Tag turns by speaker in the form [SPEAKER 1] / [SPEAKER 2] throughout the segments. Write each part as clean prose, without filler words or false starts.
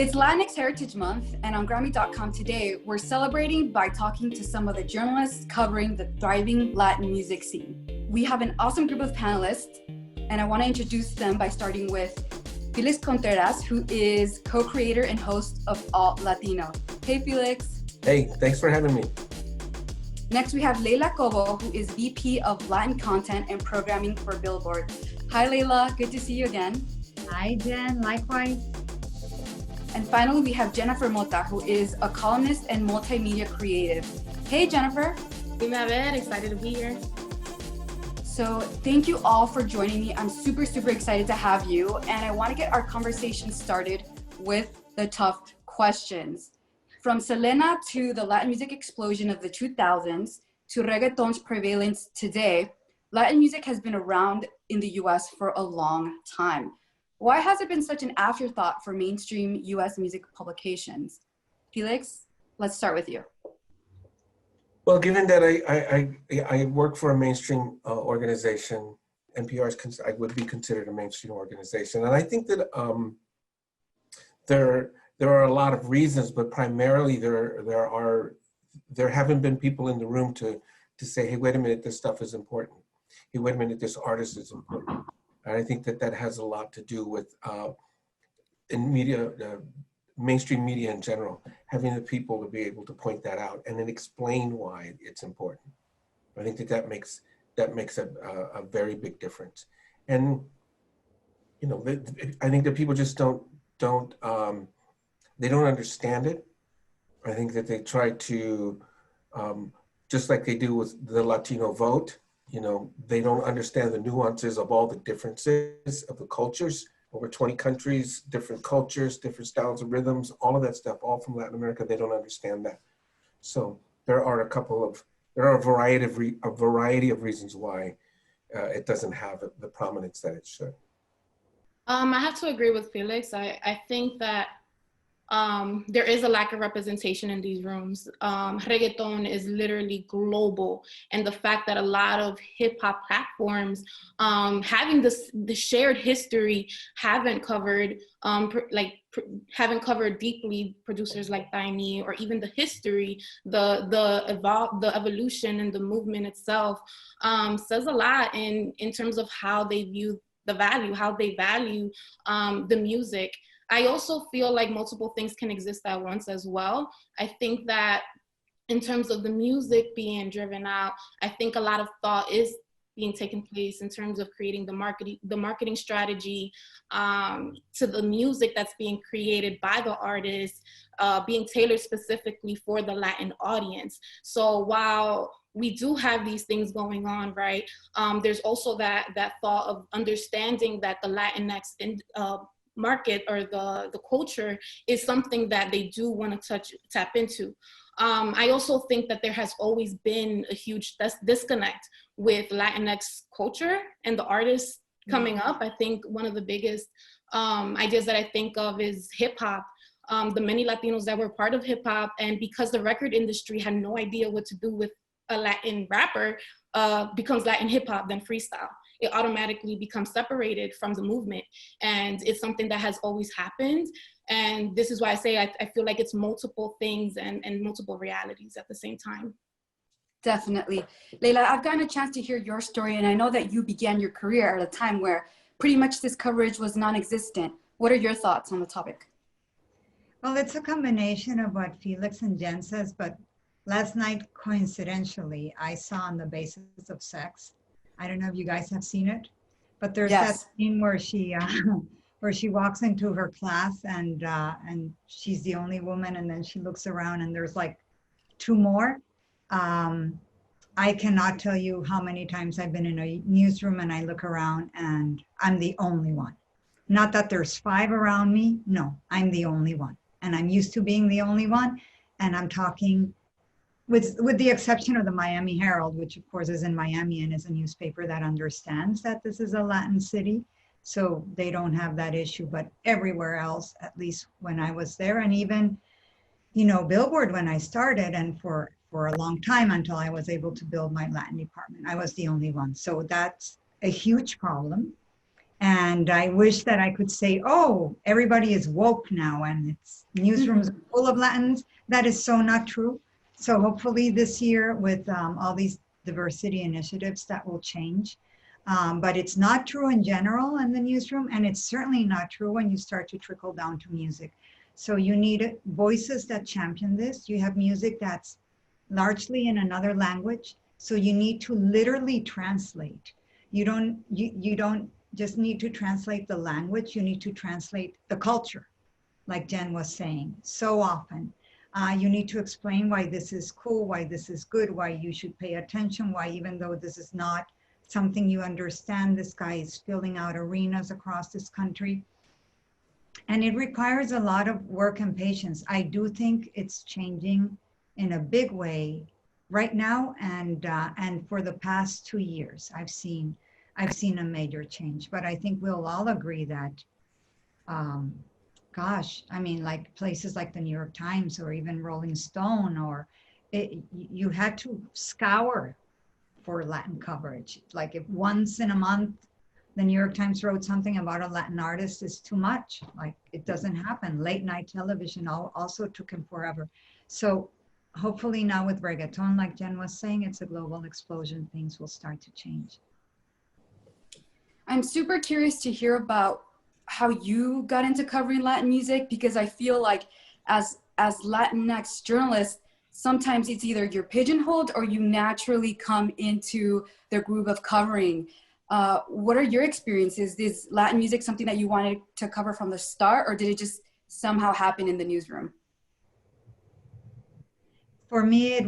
[SPEAKER 1] It's Latinx Heritage Month, and on Grammy.com today, we're celebrating by talking to some of the journalists covering the thriving Latin music scene. We have an awesome group of panelists, and I want to introduce them by starting with Felix Contreras, who is co-creator and host of Alt Latino. Hey, Felix.
[SPEAKER 2] Hey, thanks for having me.
[SPEAKER 1] Next, we have Leila Cobo, who is VP of Latin Content and Programming for Billboard. Hi, Leila. Good to see you again.
[SPEAKER 3] Hi, Jen. Likewise.
[SPEAKER 1] And finally, we have Jennifer Mota, who is a columnist and multimedia creative. Hey, Jennifer.
[SPEAKER 4] Excited to be here.
[SPEAKER 1] So thank you all for joining me. I'm super excited to have you. And I want to get our conversation started with the tough questions. From Selena to the Latin music explosion of the 2000s to reggaeton's prevalence today, Latin music has been around in the US for a long time. Why has it been such an afterthought for mainstream US music publications? Felix, let's start with you.
[SPEAKER 2] Well, given that I work for a mainstream organization, NPR I would be considered a mainstream organization. And I think that there are a lot of reasons, but primarily there haven't been people in the room to say, hey, wait a minute, this stuff is important. Hey, wait a minute, this artist is important. And I think that has a lot to do with in media, mainstream media in general, having the people to be able to point that out and then explain why it's important. I think that makes a very big difference. And you know, I think that people just don't understand it. I think that they try to, just like they do with the Latino vote, you know, they don't understand the nuances of all the differences of the cultures, over 20 countries, different cultures, different styles of rhythms, all of that stuff, all from Latin America, they don't understand that. So there are a variety of reasons why it doesn't have the prominence that it should.
[SPEAKER 4] I have to agree with Felix. I think that there is a lack of representation in these rooms. Reggaeton is literally global, and the fact that a lot of hip hop platforms having the shared history haven't covered deeply producers like Tiny, or even the history, the evolution and the movement itself says a lot in terms of how they view the value, how they value the music. I also feel like multiple things can exist at once as well. I think that in terms of the music being driven out, I think a lot of thought is being taken place in terms of creating the marketing strategy to the music that's being created by the artists, being tailored specifically for the Latin audience. So while we do have these things going on, right, there's also that thought of understanding that the Latinx market or the culture is something that they do want to tap into. I also think that there has always been a huge disconnect with Latinx culture and the artists coming up. I think one of the biggest ideas that I think of is hip hop. The many Latinos that were part of hip hop, and because the record industry had no idea what to do with a Latin rapper, becomes Latin hip hop, then freestyle. It automatically becomes separated from the movement. And it's something that has always happened. And this is why I say I feel like it's multiple things and multiple realities at the same time.
[SPEAKER 1] Definitely. Leila, I've gotten a chance to hear your story, and I know that you began your career at a time where pretty much this coverage was non-existent. What are your thoughts on the topic?
[SPEAKER 3] Well, it's a combination of what Felix and Jen says, but last night, coincidentally, I saw On the Basis of Sex. I don't know if you guys have seen it, but there's that scene where she walks into her class and she's the only woman, and then she looks around and there's like two more. I cannot tell you how many times I've been in a newsroom and I look around and I'm the only one. Not that there's 5 around me. No, I'm the only one. And I'm used to being the only one. And I'm talking with the exception of the Miami Herald, which of course is in Miami and is a newspaper that understands that this is a Latin city. So they don't have that issue, but everywhere else, at least when I was there, and even, you know, Billboard when I started, and for a long time until I was able to build my Latin department, I was the only one. So that's a huge problem. And I wish that I could say, oh, everybody is woke now and it's newsrooms are full of Latins. That is so not true. So hopefully this year with all these diversity initiatives that will change. But it's not true in general in the newsroom, and it's certainly not true when you start to trickle down to music. So you need voices that champion this. You have music that's largely in another language. So you need to literally translate. You don't just need to translate the language, you need to translate the culture, like Jen was saying. So often, you need to explain why this is cool, why this is good, why you should pay attention, why even though this is not something you understand, this guy is filling out arenas across this country. And it requires a lot of work and patience. I do think it's changing in a big way right now, and for the past 2 years, I've seen a major change. But I think we'll all agree that, gosh, I mean, like places like the New York Times or even Rolling Stone, you had to scour for Latin coverage. Like if once in a month the New York Times wrote something about a Latin artist, is too much. Like it doesn't happen. Late night television also took him forever. So hopefully now with reggaeton, like Jen was saying, it's a global explosion. Things will start to change.
[SPEAKER 1] I'm super curious to hear about how you got into covering Latin music, because I feel like as Latinx journalists, sometimes it's either you're pigeonholed or you naturally come into the groove of covering. What are your experiences? Is Latin music something that you wanted to cover from the start, or did it just somehow happen in the newsroom?
[SPEAKER 3] For me, it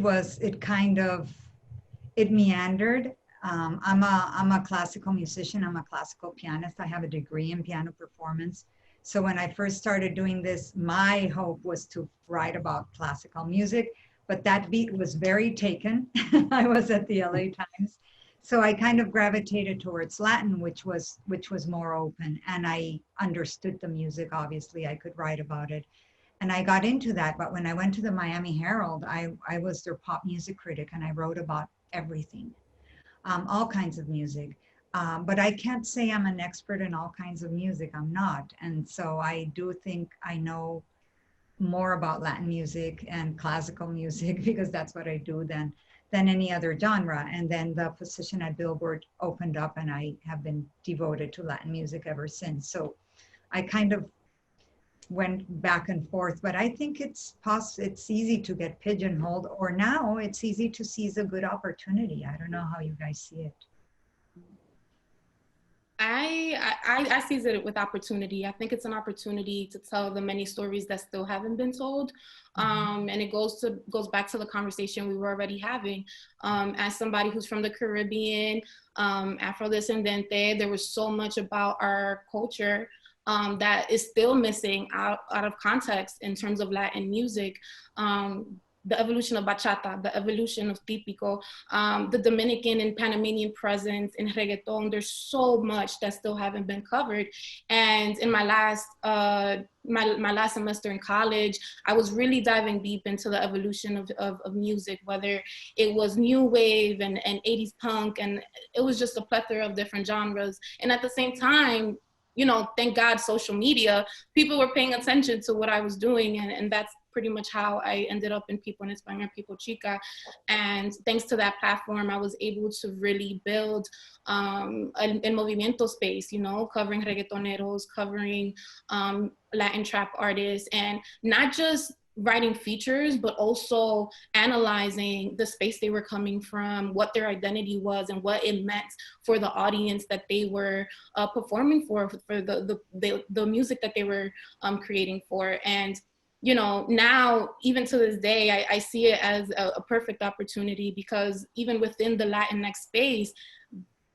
[SPEAKER 3] meandered. I'm a classical musician. I'm a classical pianist. I have a degree in piano performance. So when I first started doing this, my hope was to write about classical music, but that beat was very taken. I was at the LA Times. So I kind of gravitated towards Latin, which was more open, and I understood the music. Obviously, I could write about it. And I got into that. But when I went to the Miami Herald, I was their pop music critic, and I wrote about everything, all kinds of music. But I can't say I'm an expert in all kinds of music. I'm not. And so I do think I know more about Latin music and classical music because that's what I do than any other genre. And then the position at Billboard opened up, and I have been devoted to Latin music ever since. So I kind of went back and forth, but I think it's easy to get pigeonholed, or now it's easy to seize a good opportunity. I don't know how you guys see it.
[SPEAKER 4] I seize it with opportunity. I think it's an opportunity to tell the many stories that still haven't been told. And it goes back to the conversation we were already having. As somebody who's from the Caribbean, Afro-descendente, there was so much about our culture that is still missing out of context in terms of Latin music. The evolution of bachata, the evolution of típico, the Dominican and Panamanian presence in reggaeton. There's so much that still haven't been covered. And in my last semester in college, I was really diving deep into the evolution of music, whether it was new wave and 80s punk, and it was just a plethora of different genres. And at the same time, you know, thank God, social media, people were paying attention to what I was doing, and that's pretty much how I ended up in People en Español, People Chica. And thanks to that platform, I was able to really build a movimiento space, you know, covering reggaetoneros, covering Latin trap artists, and not just writing features, but also analyzing the space they were coming from, what their identity was, and what it meant for the audience that they were performing for the music that they were creating for. And you know, now, even to this day, I see it as a perfect opportunity, because even within the Latinx space,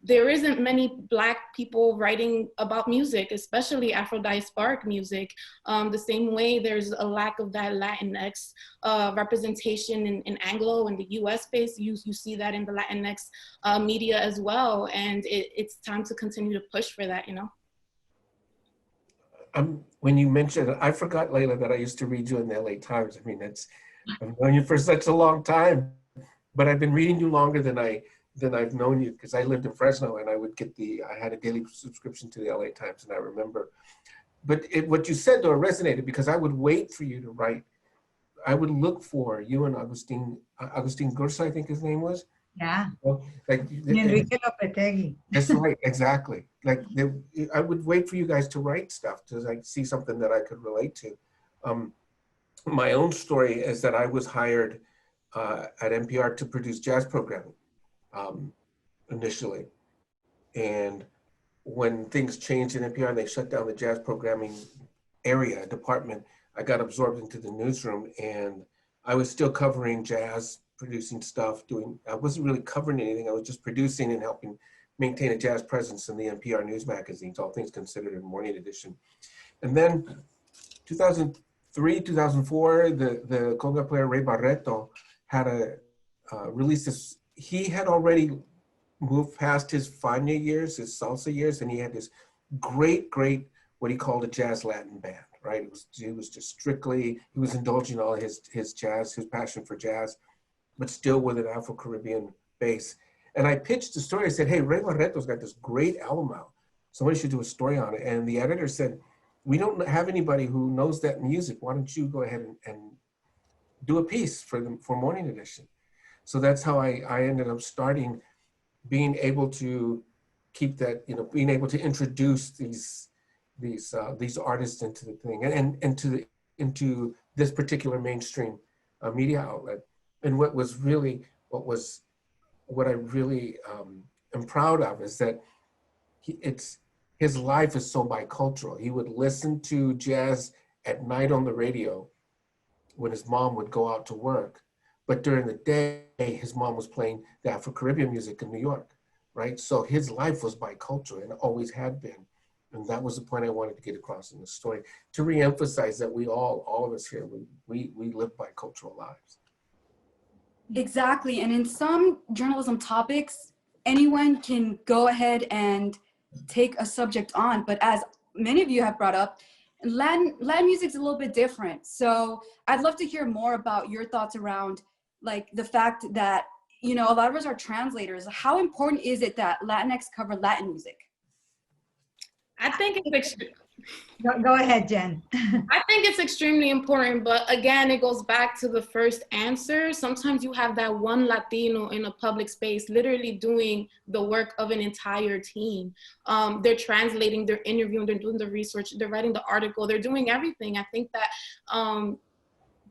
[SPEAKER 4] there isn't many Black people writing about music, especially Afro-diasporic music. The same way there's a lack of that Latinx representation in Anglo and the US space. You see that in the Latinx media as well. And it's time to continue to push for that, you know?
[SPEAKER 2] When you mentioned, I forgot, Layla, that I used to read you in the LA Times. I mean, I've known you for such a long time, but I've been reading you longer than I than I've known you, because I lived in Fresno and I would get I had a daily subscription to the LA Times, and I remember. But what you said though resonated, because I would wait for you to write. I would look for you and Agustin Gursa, I think his name was.
[SPEAKER 3] Yeah.
[SPEAKER 2] Well, like,
[SPEAKER 3] And Enrique Lopetegui.
[SPEAKER 2] that's right, exactly. Like I would wait for you guys to write stuff to like see something that I could relate to. My own story is that I was hired at NPR to produce jazz programming initially. And when things changed in NPR and they shut down the jazz programming department, I got absorbed into the newsroom, and I was still covering jazz, producing stuff, I wasn't really covering anything. I was just producing and helping maintain a jazz presence in the NPR news magazines, All Things Considered and Morning Edition. And then 2003, 2004, the conga player Ray Barreto had released this. He had already moved past his Fania years, his salsa years, and he had this great, what he called a jazz Latin band, right? It was just strictly, he was indulging all his jazz, his passion for jazz, but still with an Afro-Caribbean base. And I pitched the story. I said, hey, Ray Barreto's got this great album out. Somebody should do a story on it. And the editor said, we don't have anybody who knows that music. Why don't you go ahead and do a piece for Morning Edition? So that's how I ended up starting, being able to keep that, being able to introduce these artists into the thing and into this particular mainstream media outlet. And what I really am proud of is that his life is so bicultural. He would listen to jazz at night on the radio when his mom would go out to work. But during the day, his mom was playing the Afro-Caribbean music in New York, right? So his life was bicultural and always had been. And that was the point I wanted to get across in the story, to reemphasize that we all of us here, we live bicultural lives.
[SPEAKER 1] Exactly. And in some journalism topics, anyone can go ahead and take a subject on. But as many of you have brought up, Latin music's a little bit different. So I'd love to hear more about your thoughts around like the fact that, a lot of us are translators. How important is it that Latinx cover Latin music?
[SPEAKER 4] I think it's
[SPEAKER 3] Go ahead, Jen.
[SPEAKER 4] I think it's extremely important, but again, it goes back to the first answer. Sometimes you have that one Latino in a public space literally doing the work of an entire team. They're translating, they're interviewing, they're doing the research, they're writing the article, they're doing everything. I think that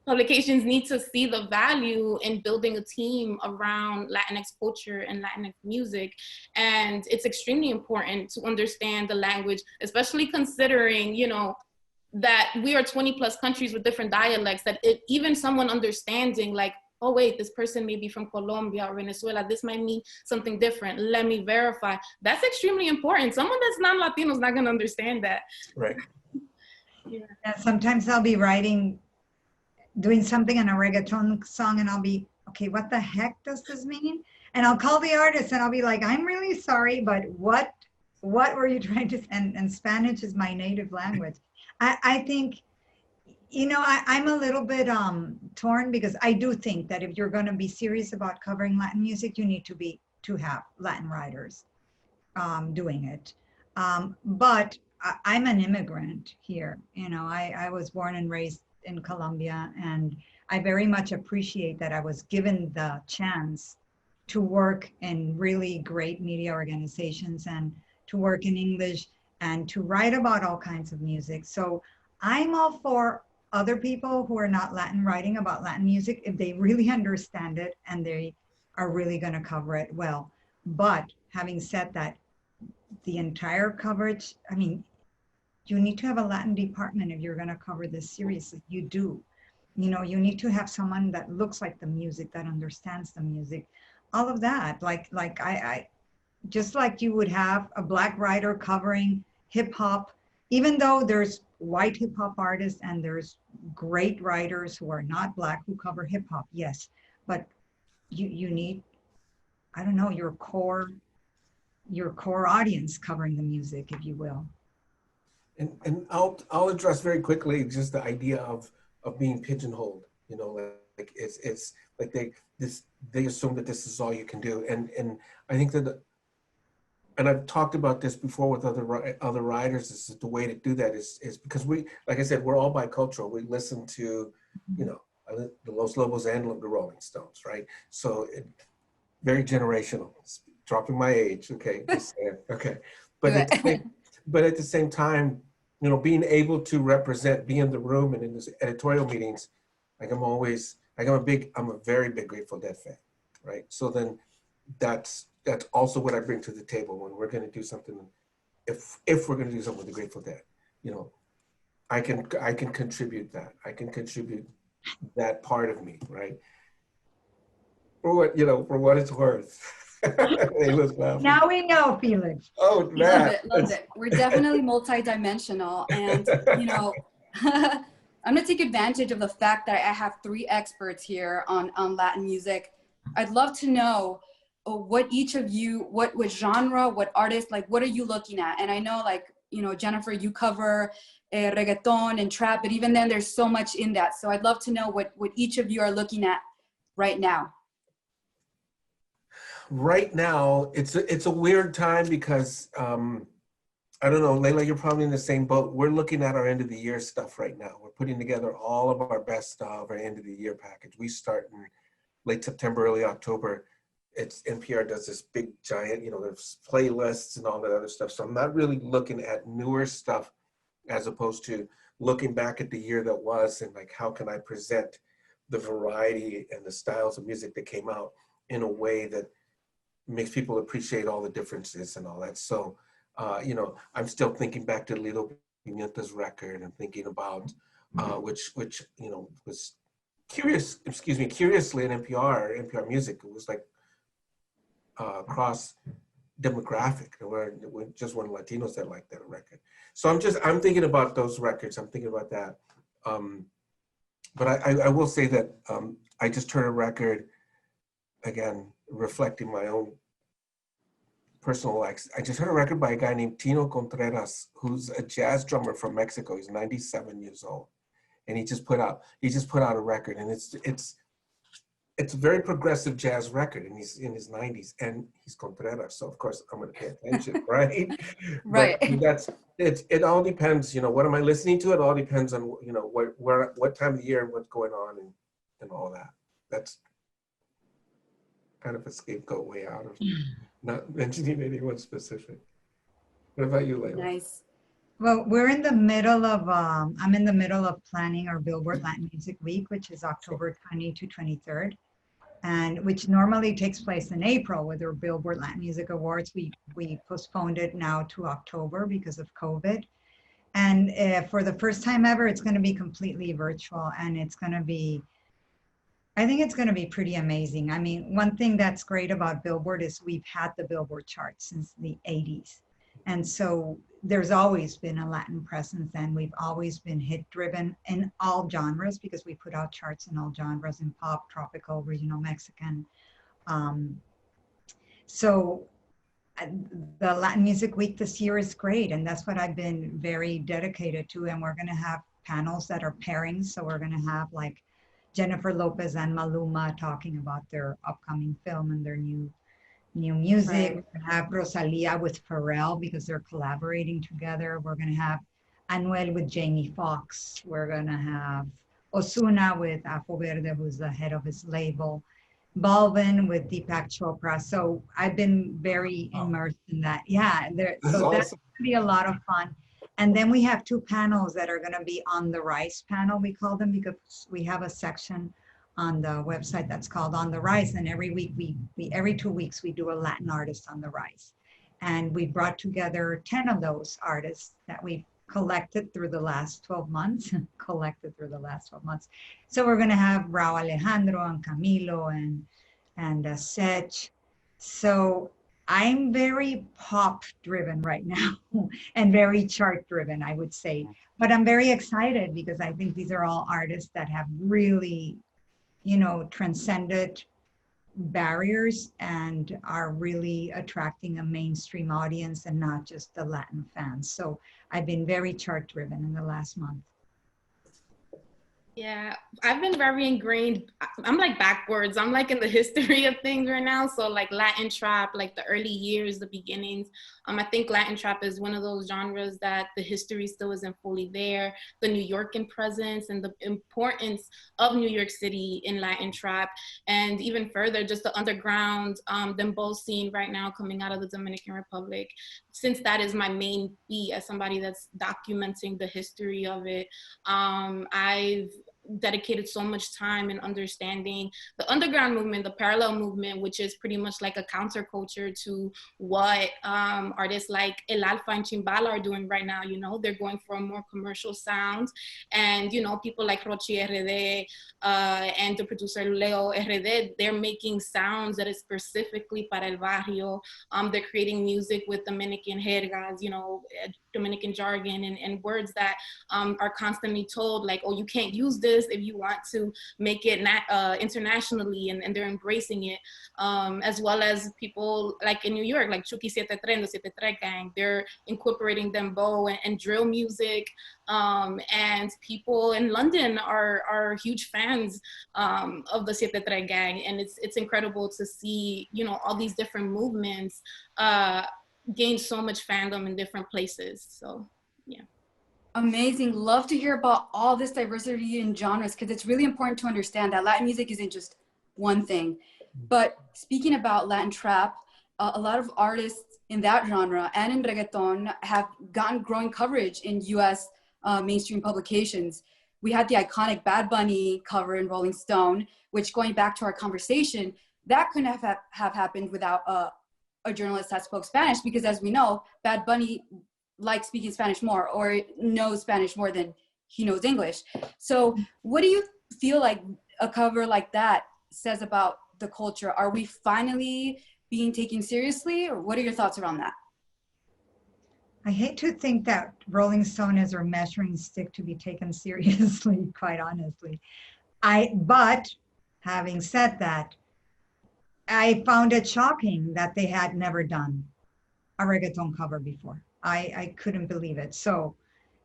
[SPEAKER 4] publications need to see the value in building a team around Latinx culture and Latinx music. And it's extremely important to understand the language, especially considering, that we are 20 plus countries with different dialects, that even someone understanding like, oh wait, this person may be from Colombia or Venezuela, this might mean something different, let me verify. That's extremely important. Someone that's non-Latino is not gonna understand that.
[SPEAKER 2] Right.
[SPEAKER 3] Yeah. Sometimes I'll be doing something in a reggaeton song and I'll be, okay, what the heck does this mean? And I'll call the artist and I'll be like, I'm really sorry, but what were you trying to, and Spanish is my native language. I think, I'm a little bit torn, because I do think that if you're going to be serious about covering Latin music, you need to have Latin writers doing it. But I'm an immigrant here. I was born and raised in Colombia, and I very much appreciate that I was given the chance to work in really great media organizations and to work in English and to write about all kinds of music. So I'm all for other people who are not Latin writing about Latin music if they really understand it and they are really going to cover it well. But having said that, the entire coverage, you need to have a Latin department if you're going to cover this seriously. You do. You need to have someone that looks like the music, that understands the music, all of that. Like I just like you would have a Black writer covering hip hop, even though there's white hip hop artists and there's great writers who are not Black who cover hip hop. Yes, but you need, I don't know, your core audience covering the music, if you will.
[SPEAKER 2] And I'll address very quickly just the idea of being pigeonholed. Like it's Like they assume that this is all you can do. And I think that, and I've talked about this before with other writers, is that the way to do that is because we, like I said, we're all bicultural. We listen to, you know, the Los Lobos and the Rolling Stones, right? So very generational. Dropping my age, okay, just saying, okay. But at the same time, you know, being able to represent, be in the room and in these editorial meetings, like I'm a very big Grateful Dead fan, right? So then that's also what I bring to the table when we're going to do something. If we're going to do something with the Grateful Dead, you know, I can contribute that. I can contribute that part of me, right? For what it's worth.
[SPEAKER 3] Now we know, Felix.
[SPEAKER 2] Oh, man.
[SPEAKER 1] Love it. We're definitely multidimensional. And, you know, I'm gonna take advantage of the fact that I have 3 experts here on Latin music. I'd love to know what each of you, what genre, what artist, like, what are you looking at? And I know, like, you know, Jennifer, you cover reggaeton and trap, but even then there's so much in that. So I'd love to know what each of you are looking at right now.
[SPEAKER 2] Right now, it's a weird time because I don't know, Layla, you're probably in the same boat. We're looking at our end of the year stuff right now. We're putting together all of our best stuff, our end of the year package. We start in late September, early October. NPR does this big giant, you know, there's playlists and all that other stuff. So I'm not really looking at newer stuff as opposed to looking back at the year that was and like, how can I present the variety and the styles of music that came out in a way that makes people appreciate all the differences and all that. So, you know, I'm still thinking back to Lito Pimienta's record and thinking about, which, you know, was curiously in NPR music, it was like cross demographic. There were just one Latinos that liked that record. So I'm thinking about those records. I'm thinking about that. But I will say that I just heard a record, again, reflecting my own personal likes. I just heard a record by a guy named Tino Contreras, who's a jazz drummer from Mexico. He's 97 years old. And he just put out a record, and it's a very progressive jazz record, and he's in his 90s, and he's Contreras, so of course I'm going to pay attention, right?
[SPEAKER 1] Right.
[SPEAKER 2] But it all depends, you know, what am I listening to? It all depends on, you know, what time of the year and what's going on and all that. That's kind of a scapegoat way out of not mentioning anyone specific. What about you, Layla?
[SPEAKER 1] Nice.
[SPEAKER 3] Well, we're in the middle of, I'm in the middle of planning our Billboard Latin Music Week, which is October 20 to 23rd, and which normally takes place in April with our Billboard Latin Music Awards. We postponed it now to October because of COVID. And for the first time ever, it's going to be completely virtual, and it's going to be, I think it's going to be pretty amazing. I mean, one thing that's great about Billboard is we've had the Billboard chart since the 80s. And so there's always been a Latin presence, and we've always been hit driven in all genres because we put out charts in all genres, in pop, tropical, regional Mexican. So the Latin Music Week this year is great, and that's what I've been very dedicated to. And we're going to have panels that are pairings. So we're going to have like Jennifer Lopez and Maluma talking about their upcoming film and their new music.
[SPEAKER 1] Right.
[SPEAKER 3] We're going to have Rosalia with Pharrell because they're collaborating together. We're going to have Anuel with Jamie Foxx. We're going to have Ozuna with Afro Verde, who's the head of his label. Balvin with Deepak Chopra. So I've been very immersed in that. Yeah, so
[SPEAKER 2] Awesome.
[SPEAKER 3] that's going to be a lot of fun. And then we have 2 panels that are going to be on the Rise panel, we call them, because we have a section on the website that's called On the Rise, and every week every 2 weeks we do a Latin artist on the rise, and we brought together 10 of those artists that we've collected through the last 12 months. So we're going to have Rauw Alejandro and Camilo and Sech. So I'm very pop driven right now and very chart driven, I would say, but I'm very excited because I think these are all artists that have really, you know, transcended barriers and are really attracting a mainstream audience and not just the Latin fans. So I've been very chart driven in the last month.
[SPEAKER 4] Yeah, I've been very ingrained. I'm like backwards. I'm like in the history of things right now. So like Latin trap, like the early years, the beginnings. I think Latin trap is one of those genres that the history still isn't fully there. The New Yorkan presence and the importance of New York City in Latin trap, and even further, just the underground dembow scene right now coming out of the Dominican Republic. Since that is my main beat as somebody that's documenting the history of it, I've dedicated so much time in understanding the underground movement, the parallel movement, which is pretty much like a counterculture to what artists like El Alfa and Chimbala are doing right now. You know, they're going for a more commercial sound, and you know, people like Rochi RD and the producer Leo RD, they're making sounds that is specifically para el barrio. They're creating music with Dominican jergas, you know, Dominican jargon and words that are constantly told like, oh, you can't use this if you want to make it internationally, and they're embracing it, as well as people like in New York, like Chucky 73 and the 73 gang, they're incorporating dembow and drill music, and people in London are huge fans of the 73 gang, and it's incredible to see, you know, all these different movements gain so much fandom in different places. So yeah.
[SPEAKER 1] Amazing. Love to hear about all this diversity in genres, because it's really important to understand that Latin music isn't just one thing. But speaking about Latin trap, a lot of artists in that genre and in reggaeton have gotten growing coverage in US mainstream publications. We had the iconic Bad Bunny cover in Rolling Stone, which, going back to our conversation, that couldn't have happened without a journalist that spoke Spanish, because as we know, Bad Bunny likes speaking Spanish more, or knows Spanish more than he knows English. So what do you feel like a cover like that says about the culture? Are we finally being taken seriously, or what are your thoughts around that?
[SPEAKER 3] I hate to think that Rolling Stone is our measuring stick to be taken seriously, quite honestly. But having said that, I found it shocking that they had never done a reggaeton cover before. I couldn't believe it. So,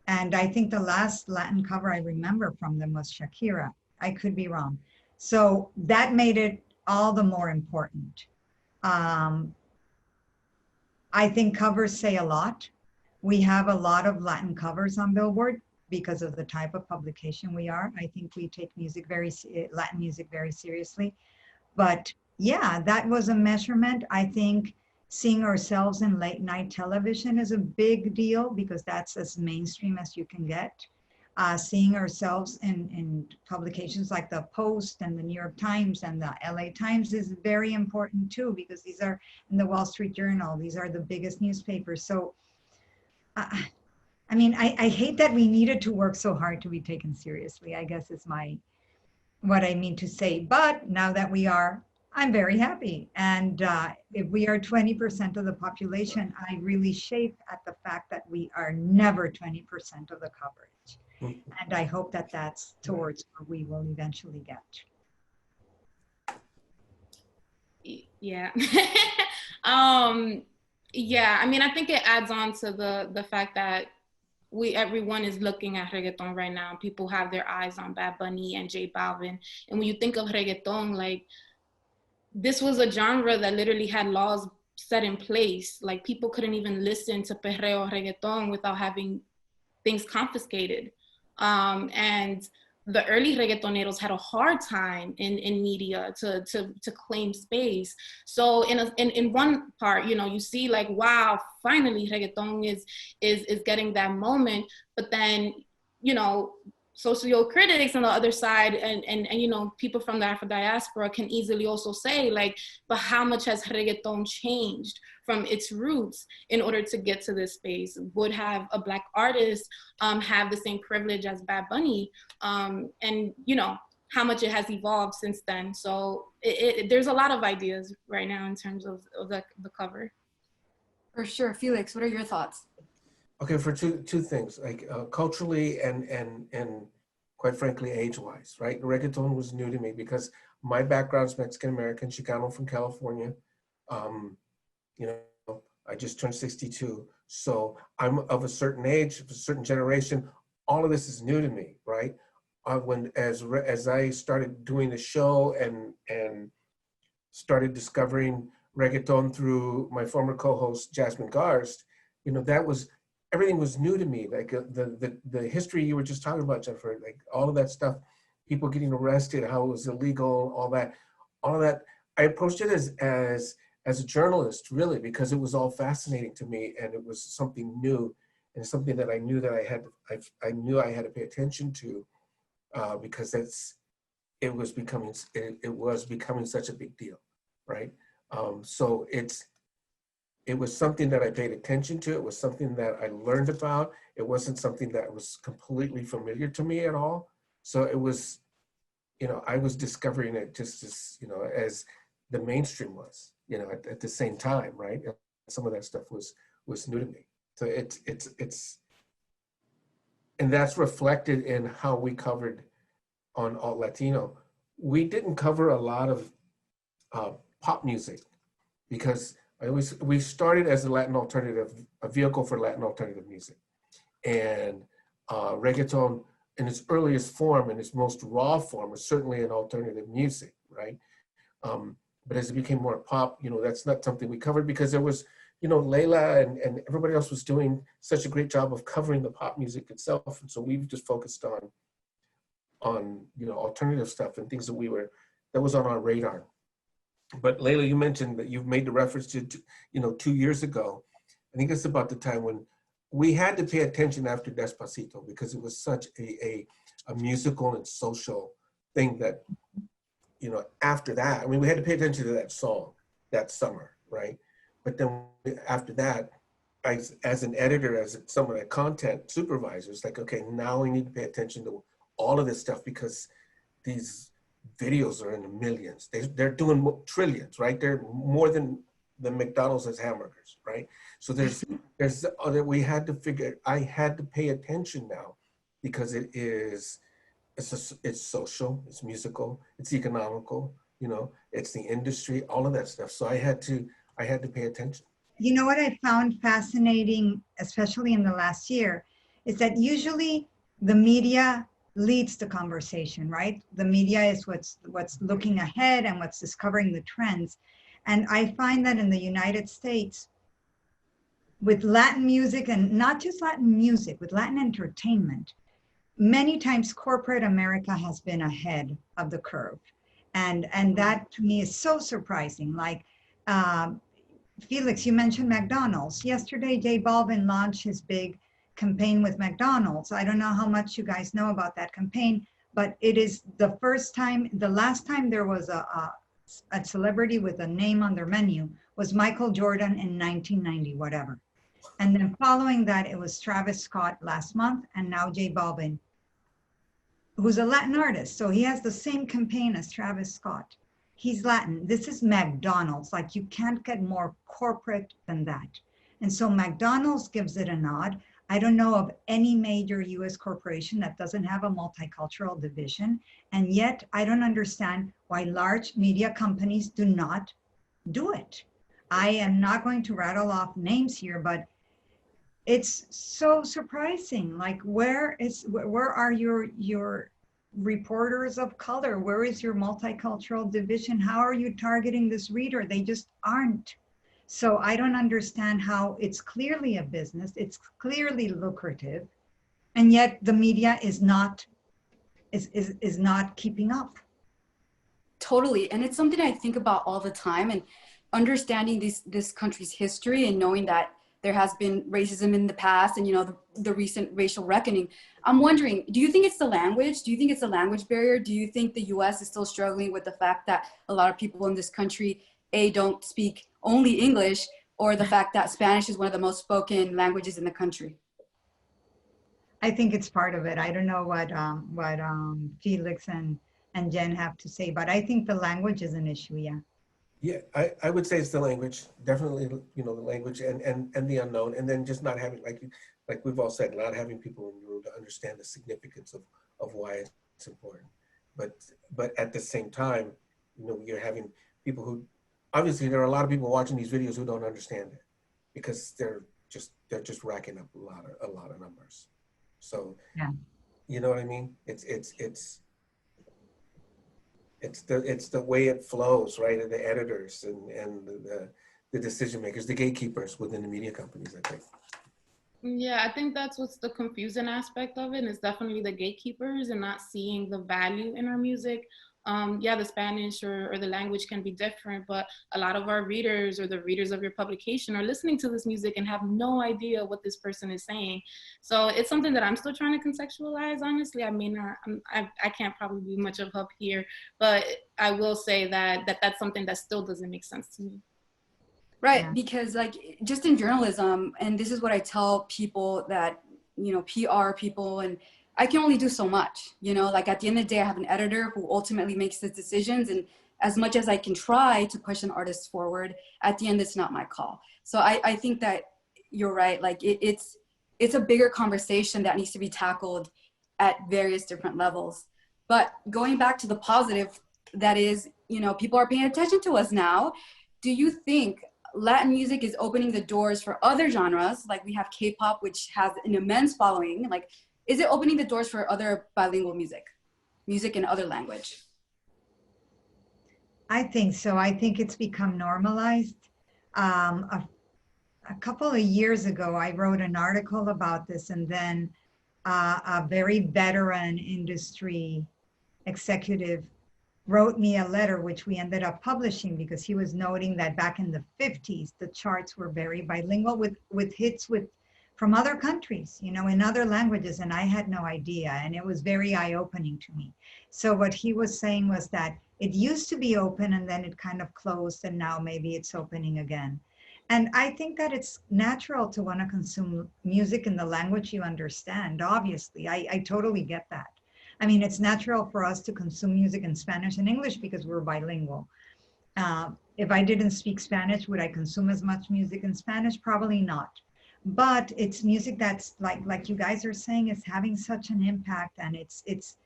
[SPEAKER 3] and I think the last Latin cover I remember from them was Shakira. I could be wrong. So that made it all the more important. I think covers say a lot. We have a lot of Latin covers on Billboard because of the type of publication we are. I think we take Latin music very seriously. But yeah, that was a measurement. I think seeing ourselves in late night television is a big deal, because that's as mainstream as you can get. Seeing ourselves in publications like the Post and the New York Times and the LA Times is very important too, because these are in the Wall Street Journal. These are the biggest newspapers. So, I mean, I hate that we needed to work so hard to be taken seriously, I guess is what I mean to say. But now that we are, I'm very happy. And if we are 20% of the population, I really chafe at the fact that we are never 20% of the coverage. And I hope that that's towards where we will eventually get.
[SPEAKER 4] Yeah. Yeah, I mean, I think it adds on to the fact that everyone is looking at reggaeton right now. People have their eyes on Bad Bunny and J Balvin. And when you think of reggaeton, like, this was a genre that literally had laws set in place. Like, people couldn't even listen to perreo reggaeton without having things confiscated. And the early reggaetoneros had a hard time in media to claim space. So in one part, you know, you see like, wow, finally reggaeton is getting that moment. But then, you know, socio critics on the other side and you know, people from the Afro diaspora can easily also say like, but how much has reggaeton changed from its roots in order to get to this space? Would have a Black artist have the same privilege as Bad Bunny? And you know, how much it has evolved since then. So there's a lot of ideas right now in terms of the cover.
[SPEAKER 1] For sure. Felix, what are your thoughts?
[SPEAKER 2] Okay, for two things, like culturally and quite frankly, age-wise, right? Reggaeton was new to me because my background's Mexican-American, Chicano from California. You know, I just turned 62. So I'm of a certain age, of a certain generation. All of this is new to me, right? as I started doing the show and started discovering reggaeton through my former co-host Jasmine Garst, you know, everything was new to me. Like the history you were just talking about, Jennifer, like all of that stuff, people getting arrested, how it was illegal, all of that. I approached it as a journalist, really, because it was all fascinating to me, and it was something new and something that I knew that I knew I had to pay attention to, because it was becoming such a big deal, right? So it was something that I paid attention to. It was something that I learned about. It wasn't something that was completely familiar to me at all. So it was, you know, I was discovering it just as, you know, as the mainstream was, you know, at the same time, right? Some of that stuff was new to me. So it's, and that's reflected in how we covered on Alt Latino. We didn't cover a lot of pop music because we started as a Latin alternative, a vehicle for Latin alternative music. And reggaeton in its earliest form, in its most raw form, was certainly an alternative music, right? But as it became more pop, you know, that's not something we covered because there was, you know, Layla and everybody else was doing such a great job of covering the pop music itself. And so we've just focused on, you know, alternative stuff and things that was on our radar. But Layla, you mentioned that you've made the reference to, you know, 2 years ago. I think it's about the time when we had to pay attention after Despacito because it was such a musical and social thing that, you know, after that, I mean, we had to pay attention to that song that summer, right? But then after that, as an editor, as someone at content supervisor, it's like, okay, now we need to pay attention to all of this stuff because these videos are in the millions. They're doing trillions, right? They're more than the McDonald's has hamburgers, right? So there's other, I had to pay attention now because it's social, it's musical, it's economical, you know, it's the industry, all of that stuff. So I had to pay attention.
[SPEAKER 3] You know what I found fascinating, especially in the last year, is that usually the media leads the conversation, right? The media is what's looking ahead and what's discovering the trends. And I find that in the United States, with Latin music, and not just Latin music, with Latin entertainment, many times corporate America has been ahead of the curve. And that to me is so surprising. Like, Felix, you mentioned McDonald's. Yesterday, J Balvin launched his big campaign with McDonald's. I don't know how much you guys know about that campaign, but it is the last time there was a celebrity with a name on their menu was Michael Jordan in 1990, whatever. And then following that, it was Travis Scott last month, and now J Balvin, who's a Latin artist. So he has the same campaign as Travis Scott. He's Latin. This is McDonald's. Like, you can't get more corporate than that. And so McDonald's gives it a nod. I don't know of any major US corporation that doesn't have a multicultural division. And yet I don't understand why large media companies do not do it. I am not going to rattle off names here, but it's so surprising. Like, where are your reporters of color? Where is your multicultural division? How are you targeting this reader? They just aren't. So I don't understand how it's clearly a business, it's clearly lucrative, and yet the media is not keeping up.
[SPEAKER 1] Totally. And it's something I think about all the time, and understanding this country's history and knowing that there has been racism in the past and, you know, the recent racial reckoning. I'm wondering, do you think it's the language? Do you think it's a language barrier? Do you think the US is still struggling with the fact that a lot of people in this country, don't speak only English, or the fact that Spanish is one of the most spoken languages in the country?
[SPEAKER 3] I think it's part of it. I don't know what Felix and Jen have to say, but I think the language is an issue, yeah.
[SPEAKER 2] Yeah, I would say it's the language, definitely, you know, the language and the unknown, and then just not having, like we've all said, not having people in the room to understand the significance of why it's important. But at the same time, you know, you're having people who, obviously there are a lot of people watching these videos who don't understand it because they're just racking up a lot of numbers. So
[SPEAKER 3] yeah,
[SPEAKER 2] You know what I mean? It's the way it flows, right? And the editors and the decision makers, the gatekeepers within the media companies, I think.
[SPEAKER 4] Yeah, I think that's what's the confusing aspect of it, is definitely the gatekeepers and not seeing the value in our music. Yeah, the Spanish or the language can be different, but a lot of our readers or the readers of your publication are listening to this music and have no idea what this person is saying. So it's something that I'm still trying to contextualize, honestly. I mean, I can't probably be much of help here, but I will say that's something that still doesn't make sense to me.
[SPEAKER 1] Right,
[SPEAKER 3] Yeah.
[SPEAKER 1] because like just in journalism, and this is what I tell people that, you know, PR people, and I can only do so much, you know, like at the end of the day, I have an editor who ultimately makes the decisions. And as much as I can try to push an artist forward, at the end, it's not my call. So I think that you're right. Like it's a bigger conversation that needs to be tackled at various different levels. But going back to the positive, that is, you know, people are paying attention to us now. Do you think Latin music is opening the doors for other genres? Like we have K-pop, which has an immense following. Like, is it opening the doors for other bilingual music in other language?
[SPEAKER 3] I think so. I think it's become normalized. A couple of years ago, I wrote an article about this, and then a very veteran industry executive wrote me a letter, which we ended up publishing, because he was noting that back in the 50s, the charts were very bilingual with hits from other countries, you know, in other languages, and I had no idea, and it was very eye-opening to me. So what he was saying was that it used to be open and then it kind of closed, and now maybe it's opening again. And I think that it's natural to want to consume music in the language you understand, obviously. I totally get that. I mean, it's natural for us to consume music in Spanish and English because we're bilingual. If I didn't speak Spanish, would I consume as much music in Spanish? Probably not. But it's music that's like you guys are saying, is having such an impact, and it's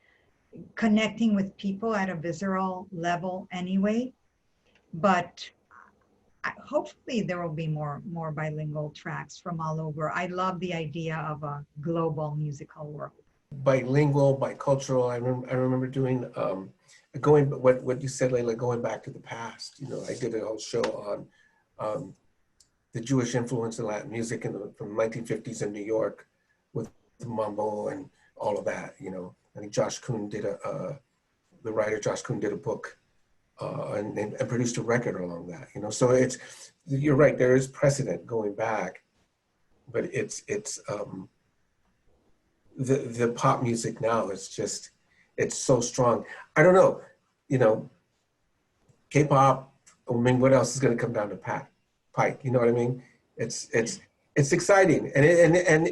[SPEAKER 3] connecting with people at a visceral level anyway. But hopefully there will be more bilingual tracks from all over. I love the idea of a global musical world.
[SPEAKER 2] Bilingual, bicultural. I remember doing what you said, Layla, going back to the past. You know, I did a whole show on the Jewish influence in Latin music from the 1950s in New York with mambo and all of that. You know, I think Josh Kuhn did the writer Josh Kuhn did a book and produced a record along that. You know, so you're right. There is precedent going back, but it's the pop music now is just, it's so strong. I don't know, you know, K-pop, I mean, what else is going to come down the pike? You know what I mean? It's exciting, and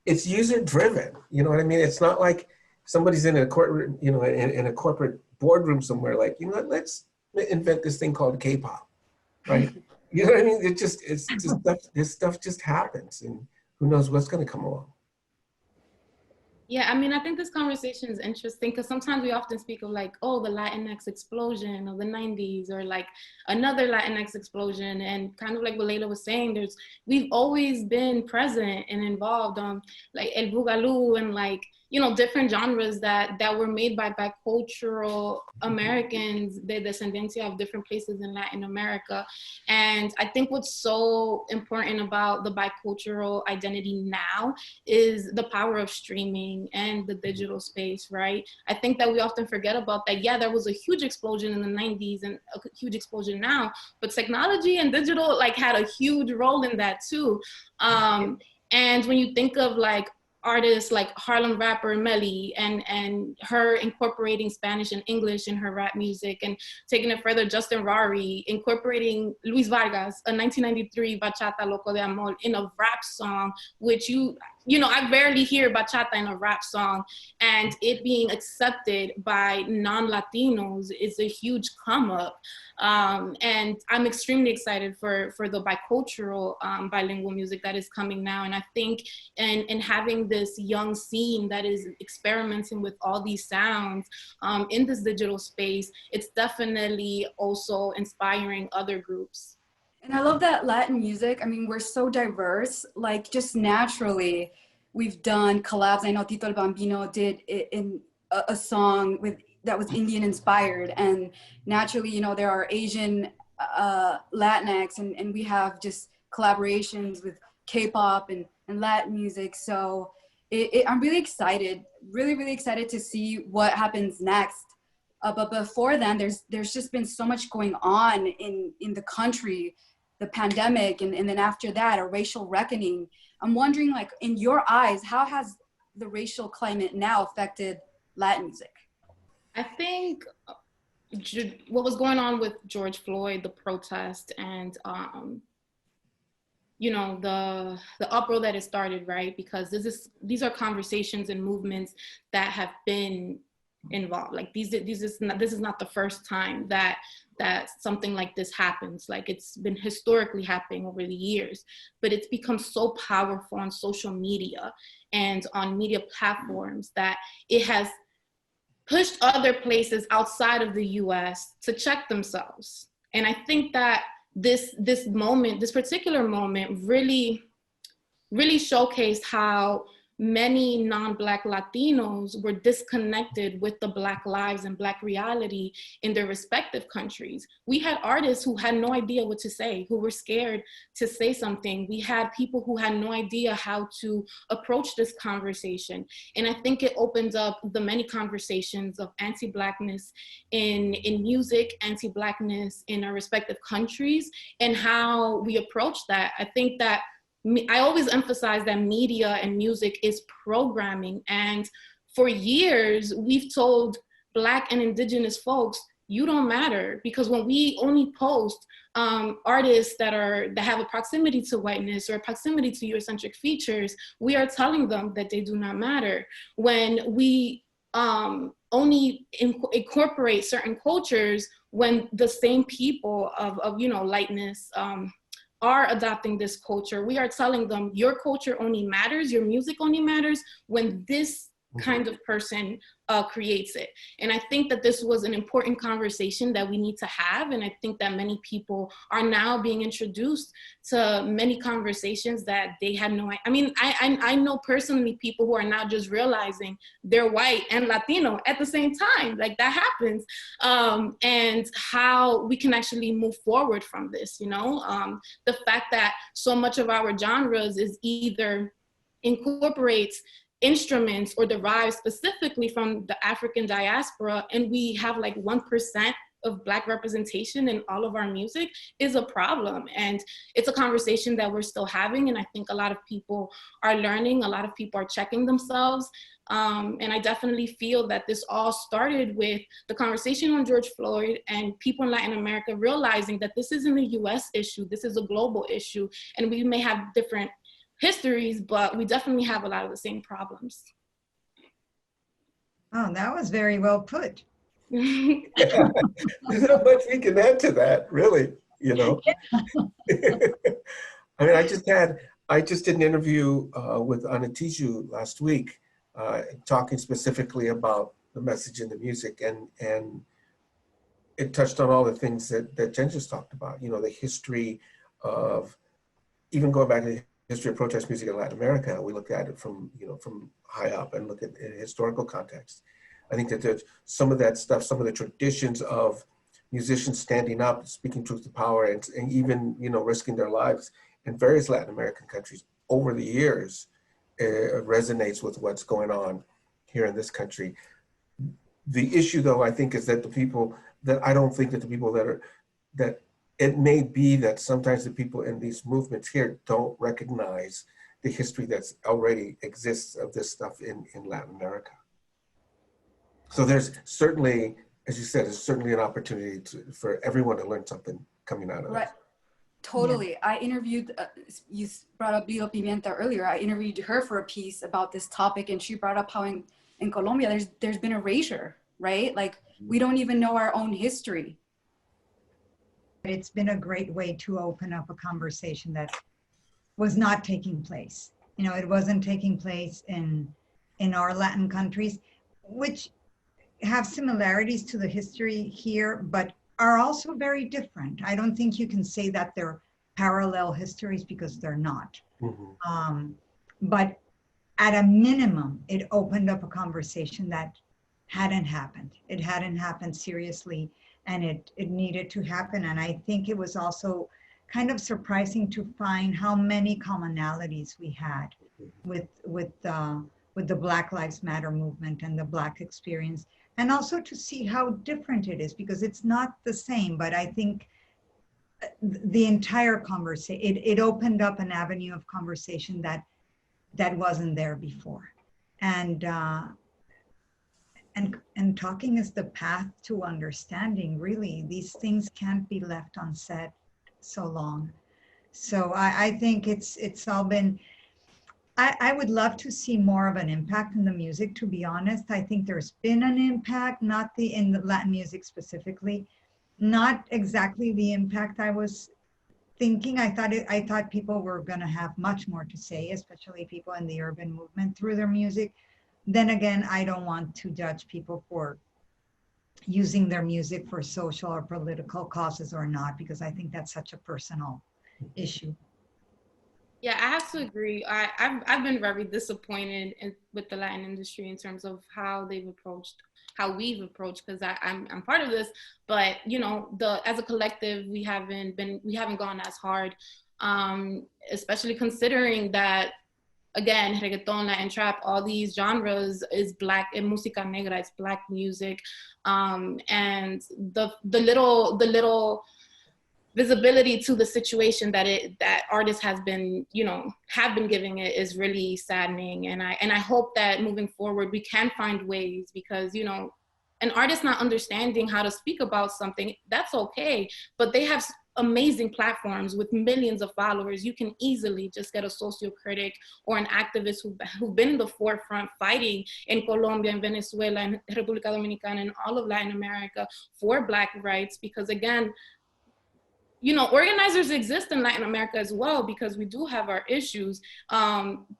[SPEAKER 2] it's user driven. You know what I mean? It's not like somebody's in a corporate, you know, in a corporate boardroom somewhere, like, you know what, let's invent this thing called K-pop, right? You know what I mean? It's just this stuff just happens, and who knows what's going to come along.
[SPEAKER 4] Yeah, I mean, I think this conversation is interesting because sometimes we often speak of like, oh, the Latinx explosion of the 90s, or like another Latinx explosion. And kind of like what Layla was saying, we've always been present and involved on like El Boogaloo and like, you know, different genres that were made by bicultural Americans, the descendencia of different places in Latin America. And I think what's so important about the bicultural identity now is the power of streaming and the digital space, right? I think that we often forget about that. Yeah, there was a huge explosion in the 90s and a huge explosion now, but technology and digital like had a huge role in that too. And when you think of like artists like Harlem rapper Melly and her incorporating Spanish and English in her rap music, and taking it further, Justin Rari incorporating Luis Vargas, a 1993 Bachata Loco de Amor in a rap song, which you know, I rarely hear bachata in a rap song, and it being accepted by non-Latinos is a huge come up. And I'm extremely excited for the bicultural bilingual music that is coming now. And I think in having this young scene that is experimenting with all these sounds in this digital space, it's definitely also inspiring other groups. And
[SPEAKER 1] I love that Latin music, I mean, we're so diverse, like just naturally, we've done collabs. I know Tito el Bambino did it in a song that was Indian inspired, and naturally, you know, there are Asian Latinx, and we have just collaborations with K-pop and Latin music. So I'm really excited, really excited to see what happens next. But before then, there's just been so much going on in the country, the pandemic, and then after that, a racial reckoning. I'm wondering, like, in your eyes, how has the racial climate now affected Latin music?
[SPEAKER 4] I think what was going on with George Floyd, the protest, and you know, the uproar that it started, right? Because these are conversations and movements that have been involved. Like this is not the first time that something like this happens. Like, it's been historically happening over the years, but it's become so powerful on social media and on media platforms that it has pushed other places outside of the US to check themselves. And I think that this particular moment really showcased how many non-Black Latinos were disconnected with the Black lives and Black reality in their respective countries. We had artists who had no idea what to say, who were scared to say something. We had people who had no idea how to approach this conversation. And I think it opens up the many conversations of anti-Blackness in music, anti-Blackness in our respective countries, and how we approach that. I think that I always emphasize that media and music is programming. And for years, we've told Black and Indigenous folks, you don't matter, because when we only post artists that have a proximity to whiteness or a proximity to Eurocentric features, we are telling them that they do not matter. When we only incorporate certain cultures, when the same people of you know, lightness, are adopting this culture, we are telling them your culture only matters, your music only matters when this kind of person creates it. And I think that this was an important conversation that we need to have. And I think that many people are now being introduced to many conversations that they had no idea. I mean, I know personally people who are now just realizing they're white and Latino at the same time. Like, that happens. And how we can actually move forward from this, you know? The fact that so much of our genres is either incorporates instruments or derives specifically from the African diaspora, and we have like 1% of Black representation in all of our music, is a problem. And it's a conversation that we're still having, and I think a lot of people are learning, a lot of people are checking themselves. And I definitely feel that this all started with the conversation on George Floyd and people in Latin America realizing that this isn't a US issue, this is a global issue, and we may have different histories, but we definitely have a lot of the same problems.
[SPEAKER 3] Oh, that was very well put.
[SPEAKER 2] Yeah. There's not much we can add to that, really, you know. I mean, I just did an interview with Anatiju last week, talking specifically about the message in the music, and it touched on all the things that Jen just talked about, you know, the history of, even going back to the history of protest music in Latin America. We look at it from, you know, from high up and look at it in historical context. I think that there's some of that stuff, some of the traditions of musicians standing up, speaking truth to power, and even, you know, risking their lives in various Latin American countries over the years, resonates with what's going on here in this country. The issue, though, I think, is that I don't think that the people that it may be that sometimes the people in these movements here don't recognize the history that's already exists of this stuff in Latin America. So there's certainly, as you said, there's certainly an opportunity for everyone to learn something coming out of
[SPEAKER 1] Right.
[SPEAKER 2] this.
[SPEAKER 1] Totally. Yeah. I interviewed, you brought up Lilo Pimienta earlier. I interviewed her for a piece about this topic, and she brought up how in Colombia, there's been erasure, right? Like, we don't even know our own history.
[SPEAKER 3] It's been a great way to open up a conversation that was not taking place. You know, it wasn't taking place in our Latin countries, which have similarities to the history here, but are also very different. I don't think you can say that they're parallel histories, because they're not.
[SPEAKER 2] Mm-hmm.
[SPEAKER 3] But at a minimum, it opened up a conversation that hadn't happened. It hadn't happened seriously, and it needed to happen. And I think it was also kind of surprising to find how many commonalities we had with the Black Lives Matter movement and the Black experience, and also to see how different it is, because it's not the same. But I think the entire conversation, it opened up an avenue of conversation that wasn't there before. And talking is the path to understanding. Really, these things can't be left unsaid so long. So I think it's all been, I would love to see more of an impact in the music, to be honest. I think there's been an impact, not in the Latin music specifically, not exactly the impact I was thinking. I thought people were going to have much more to say, especially people in the urban movement, through their music. Then again, I don't want to judge people for using their music for social or political causes or not, because I think that's such a personal issue.
[SPEAKER 4] Yeah, I have to agree. I've been very disappointed with the Latin industry in terms of how we've approached, because I'm part of this, but you know, as a collective, we haven't gone as hard, especially considering that, again, reggaeton, Latin trap, all these genres is Black, and música negra, it's Black music, and the little visibility to the situation that artists have been giving it is really saddening. And I hope that moving forward we can find ways, because an artist not understanding how to speak about something, that's okay, but they have amazing platforms with millions of followers. You can easily just get a socio-critic or an activist who've been in the forefront fighting in Colombia and Venezuela and República Dominicana and all of Latin America for Black rights, because again, organizers exist in Latin America as well, because we do have our issues.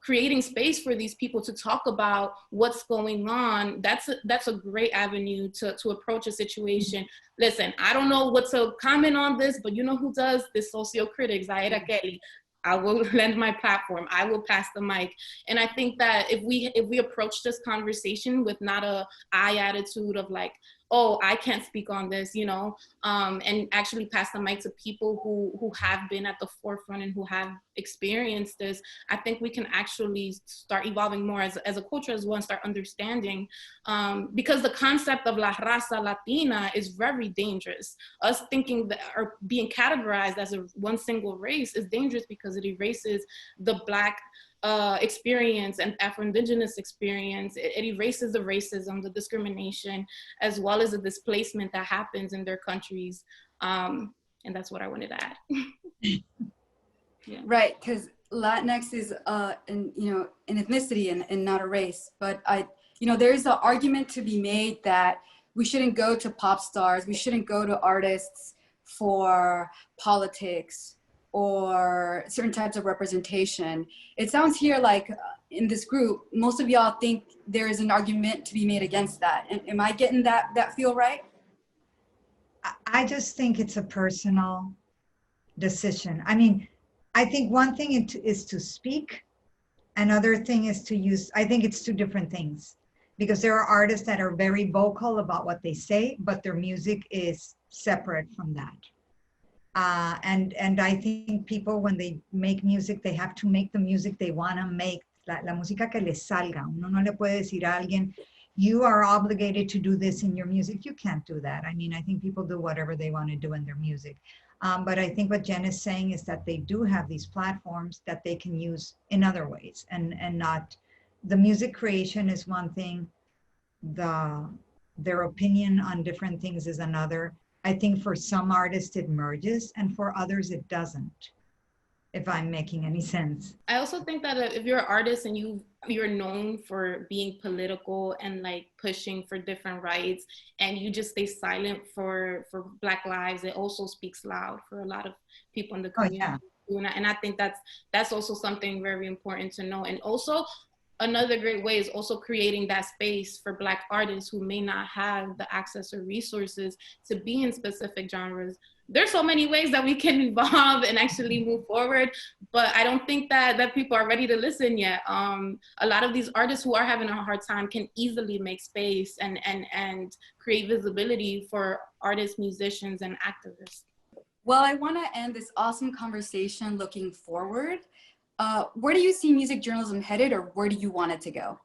[SPEAKER 4] Creating space for these people to talk about what's going on, that's a great avenue to approach a situation. Listen, I don't know what to comment on this, but you know who does? The socio-critic, Zaira Kelly. I will lend my platform. I will pass the mic. And I think that if we approach this conversation with not a I attitude of like, oh, I can't speak on this, and actually pass the mic to people who have been at the forefront and who have experienced this, I think we can actually start evolving more as a culture as well, and start understanding, because the concept of la raza latina is very dangerous. Us thinking that, or being categorized as one single race, is dangerous, because it erases the Black experience and Afro-Indigenous experience. It erases the racism, the discrimination, as well as the displacement that happens in their countries. And that's what I wanted to add. Yeah.
[SPEAKER 1] Right, because Latinx is an ethnicity and not a race. But there's an argument to be made that we shouldn't go to pop stars, we shouldn't go to artists for politics or certain types of representation. It sounds here like in this group, most of y'all think there is an argument to be made against that. And am I getting that feel right?
[SPEAKER 3] I just think it's a personal decision. I mean, I think one thing is to speak, another thing is to use, I think it's two different things, because there are artists that are very vocal about what they say, but their music is separate from that. And I think people, when they make music, they have to make the music they want to make, la música que les salga. Uno no le puede decir a alguien, you are obligated to do this in your music. You can't do that. I mean, I think people do whatever they want to do in their music. But I think what Jen is saying is that they do have these platforms that they can use in other ways, and not, the music creation is one thing, their opinion on different things is another. I think for some artists it merges, and for others it doesn't, if I'm making any sense.
[SPEAKER 4] I also think that if you're an artist and you're known for being political and like pushing for different rights, and you just stay silent for Black lives, it also speaks loud for a lot of people in the community.
[SPEAKER 3] Oh, yeah.
[SPEAKER 4] And I think that's also something very important to know. And also, another great way is also creating that space for Black artists who may not have the access or resources to be in specific genres. There's so many ways that we can evolve and actually move forward, but I don't think that people are ready to listen yet. A lot of these artists who are having a hard time can easily make space and create visibility for artists, musicians, and activists.
[SPEAKER 1] Well, I want to end this awesome conversation looking forward. Where do you see music journalism headed, or where do you want it to go?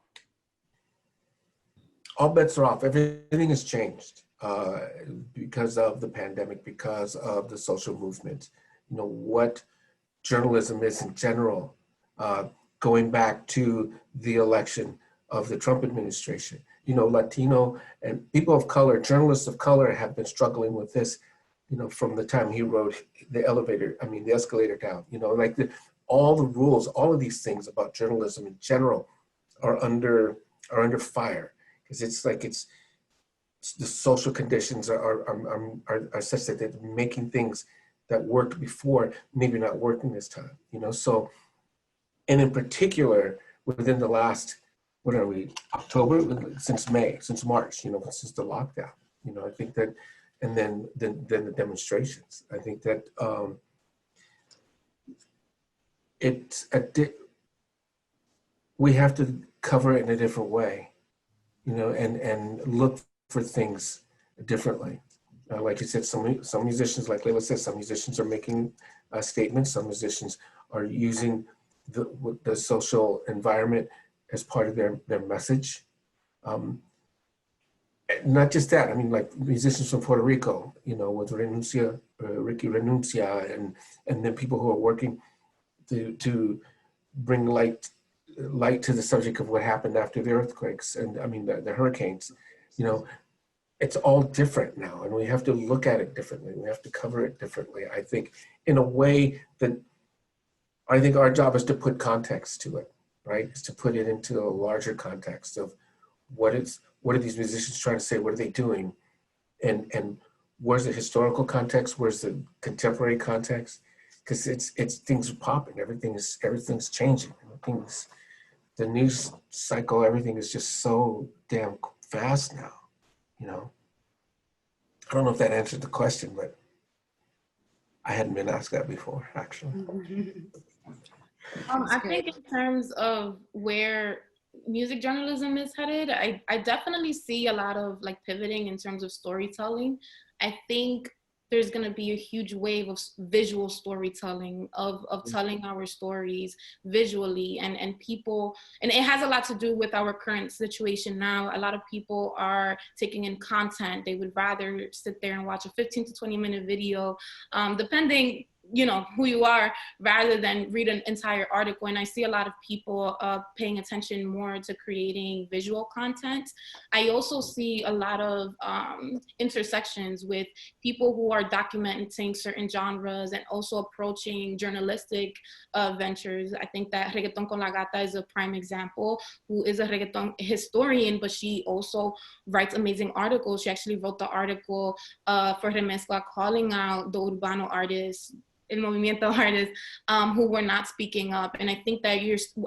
[SPEAKER 2] All bets are off. Everything has changed because of the pandemic, because of the social movement. You know, what journalism is in general, going back to the election of the Trump administration. You know, Latino and people of color, journalists of color have been struggling with this, you know, from the time he wrote the escalator down, you know, like all the rules, all of these things about journalism in general are under fire, because it's like it's the social conditions are such that they're making things that worked before maybe not working this time, you know. So, and in particular within the last, what are we, October, since March, you know, since the lockdown, you know, I think that, and then the demonstrations, I think that we have to cover it in a different way, you know, and look for things differently. Like you said, some musicians, like Layla said, some musicians are making statements. Some musicians are using the social environment as part of their message. Not just that, I mean, like musicians from Puerto Rico, you know, with Renuncia, Ricky Renuncia, and then people who are working to bring light to the subject of what happened after the earthquakes and the hurricanes. You know, it's all different now, and we have to look at it differently. We have to cover it differently, I think, in a way that I think our job is to put context to it, right? Is to put it into a larger context of what are these musicians trying to say? What are they doing? And where's the historical context? Where's the contemporary context? Because it's things are popping. Everything's changing. The news cycle, everything is just so damn fast now. You know, I don't know if that answered the question, but I hadn't been asked that before, actually.
[SPEAKER 4] I think in terms of where music journalism is headed, I definitely see a lot of like pivoting in terms of storytelling. I think there's going to be a huge wave of visual storytelling, of telling our stories visually, and people, and it has a lot to do with our current situation now. A lot of people are taking in content. They would rather sit there and watch a 15 to 20-minute video, depending, you know, who you are, rather than read an entire article. And I see a lot of people paying attention more to creating visual content. I also see a lot of intersections with people who are documenting certain genres and also approaching journalistic ventures. I think that Reggaeton con la Gata is a prime example, who is a reggaeton historian, but she also writes amazing articles. She actually wrote the article for Remezcla calling out the Urbano artists, El Movimiento artists, who were not speaking up. And I think that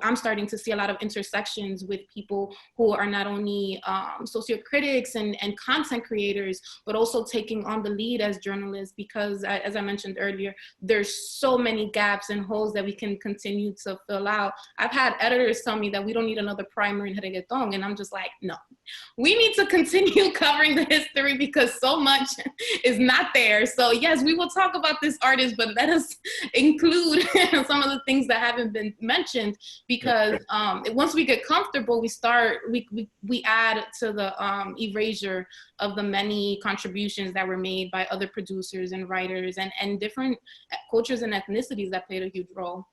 [SPEAKER 4] I'm starting to see a lot of intersections with people who are not only sociocritics and content creators, but also taking on the lead as journalists, because as I mentioned earlier, there's so many gaps and holes that we can continue to fill out. I've had editors tell me that we don't need another primer in reggaeton, and I'm just like, no, we need to continue covering the history because so much is not there. So yes, we will talk about this artist, but let us include some of the things that haven't been mentioned, because once we get comfortable, we add to the erasure of the many contributions that were made by other producers and writers and different cultures and ethnicities that played a huge role.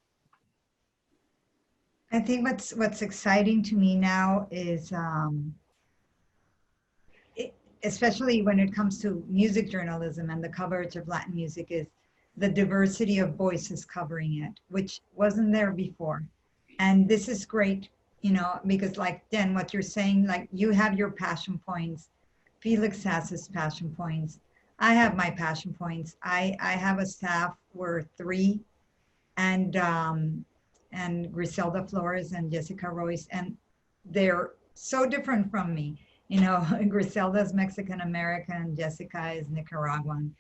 [SPEAKER 3] I think what's exciting to me now is, especially when it comes to music journalism and the coverage of Latin music, is the diversity of voices covering it, which wasn't there before. And this is great, you know, because like Dan, what you're saying, like you have your passion points, Felix has his passion points, I have my passion points. I have a staff, we're 3, and Griselda Flores and Jessica Royce, and they're so different from me. You know, Griselda's Mexican American, Jessica is Nicaraguan.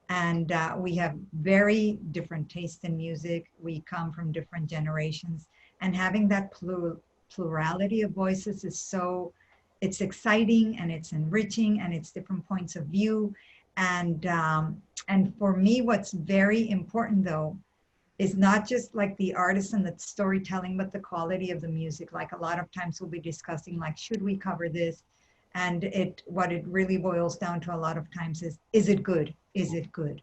[SPEAKER 3] And we have very different tastes in music. We come from different generations. And having that plurality of voices is so, it's exciting and it's enriching and it's different points of view. And for me, what's very important though, is not just like the artist and the storytelling, but the quality of the music. Like a lot of times we'll be discussing like, should we cover this? And what it really boils down to a lot of times is it good? Is it good?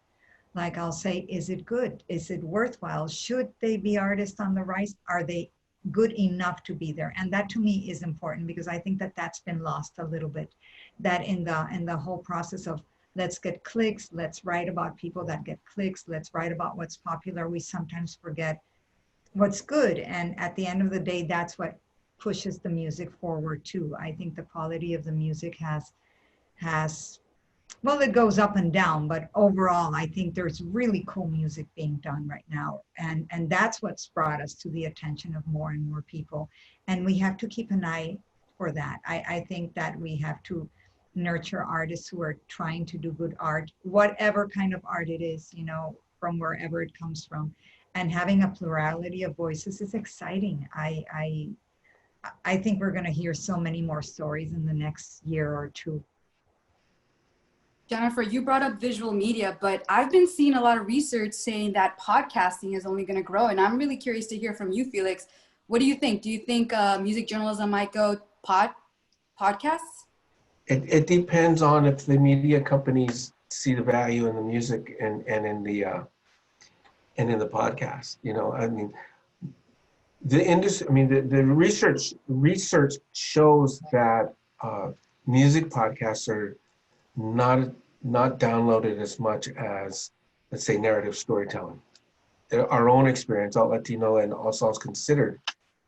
[SPEAKER 3] Like I'll say, is it good? Is it worthwhile? Should they be artists on the rise? Are they good enough to be there? And that to me is important because I think that that's been lost a little bit. That in the whole process of let's get clicks, let's write about people that get clicks, let's write about what's popular, we sometimes forget what's good. And at the end of the day, that's what pushes the music forward too. I think the quality of the music has well, it goes up and down, but overall, I think there's really cool music being done right now. And that's what's brought us to the attention of more and more people. And we have to keep an eye for that. I think that we have to nurture artists who are trying to do good art, whatever kind of art it is, you know, from wherever it comes from. And having a plurality of voices is exciting. I think we're going to hear so many more stories in the next year or two.
[SPEAKER 1] Jennifer, you brought up visual media, but I've been seeing a lot of research saying that podcasting is only going to grow. And I'm really curious to hear from you, Felix. What do you think? Do you think music journalism might go podcasts?
[SPEAKER 2] It depends on if the media companies see the value in the music and in the podcast. You know, I mean, the industry. I mean, the research shows that music podcasts are not downloaded as much as, let's say, narrative storytelling. Our own experience, all Latino and all songs considered,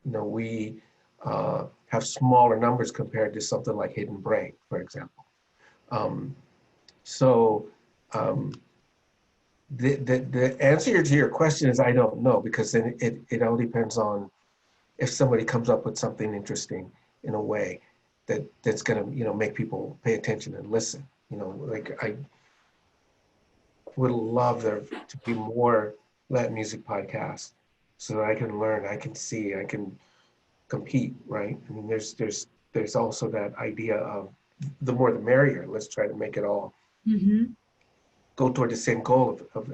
[SPEAKER 2] you know, we have smaller numbers compared to something like Hidden Brain, for example. The answer to your question is I don't know, because then it all depends on if somebody comes up with something interesting in a way that's going to, you know, make people pay attention and listen. You know, like I would love there to be more Latin music podcasts so that I can learn, I can see, I can compete, right? I mean, there's also that idea of the more the merrier. Let's try to make it all go toward the same goal of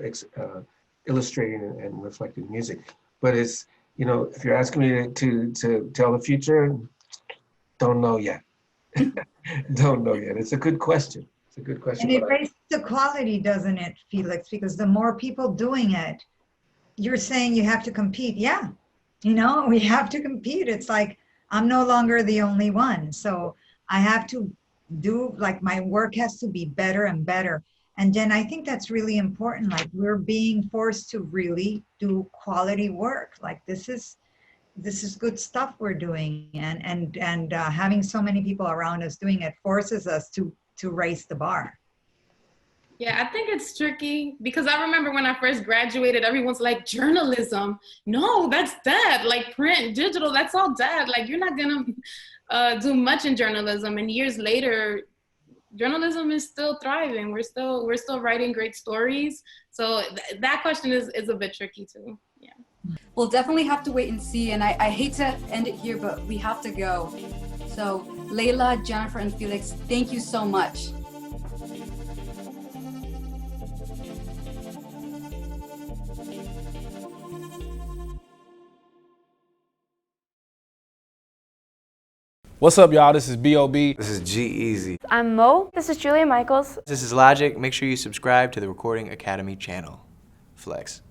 [SPEAKER 2] illustrating and reflecting music. But it's, you know, if you're asking me to tell the future, don't know yet. Don't know yet. It's a good question. It's a good question.
[SPEAKER 3] And it raises the quality, doesn't it, Felix? Because the more people doing it, you're saying you have to compete. Yeah, you know, we have to compete. It's like, I'm no longer the only one. So I have to do, like, my work has to be better and better. And Jen, I think that's really important. Like, we're being forced to really do quality work. Like, this is good stuff we're doing. And having so many people around us doing it forces us to raise the bar.
[SPEAKER 4] Yeah, I think it's tricky because I remember when I first graduated, everyone's like, journalism, no, that's dead. Like print, digital, that's all dead. Like you're not gonna do much in journalism. And years later, journalism is still thriving. We're still writing great stories. So that question is a bit tricky too. Yeah.
[SPEAKER 1] We'll definitely have to wait and see. And I hate to end it here, but we have to go. So Leila, Jennifer, and Felix, thank you so much.
[SPEAKER 5] What's up, y'all? This is B.O.B.
[SPEAKER 6] This is G-Eazy.
[SPEAKER 7] I'm Mo. This is Julia Michaels.
[SPEAKER 6] This is Logic. Make sure you subscribe to the Recording Academy channel. Flex.